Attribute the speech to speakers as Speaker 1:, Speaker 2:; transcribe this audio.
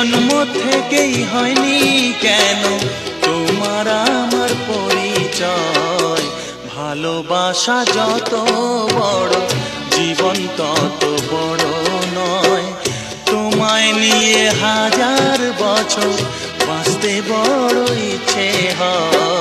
Speaker 1: জন্ম থেকেই হয়নি কেন তোমার আমার পরিচয়। ভালোবাসা যত বড় জীবন তত বড় নয়। তোমায় নিয়ে হাজার বছর বাঁচতে বড় ইচ্ছে হয়।